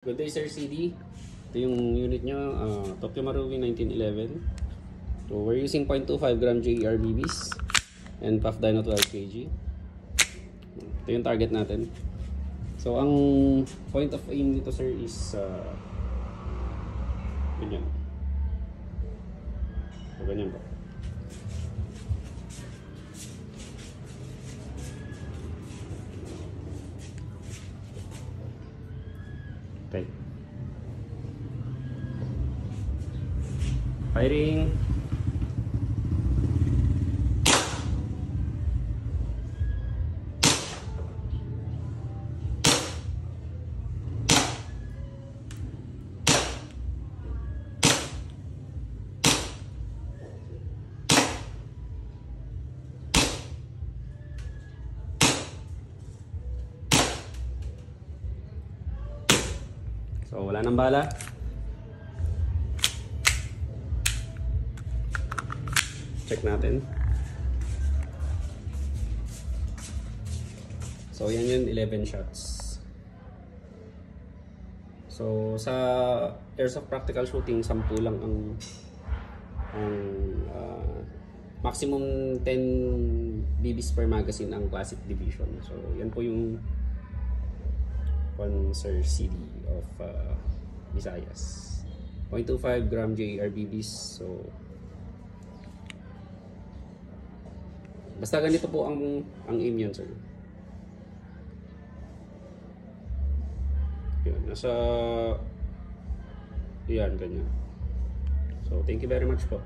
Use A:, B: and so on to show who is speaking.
A: Good day, Sir CD. Ito yung unit nyo, Tokyo Marui 1911. So we're using 0.25 gram JER BBs and Puff Dino 12 kg. Ito yung target natin. So ang point of aim nito, sir, is ganyan. So ganyan po. Okay. Firing. So wala nang bala. Check natin. So yan yun, 11 shots. So sa airsoft practical shooting, 10 lang ang maximum 10 BBs per magazine ang classic division. So yan po yung Sir CD of Visayas. 0.25 gram JER BBs. So basta ganito po ang aim yan, sir. Yun, nasa yan, ganyan. So thank you very much po.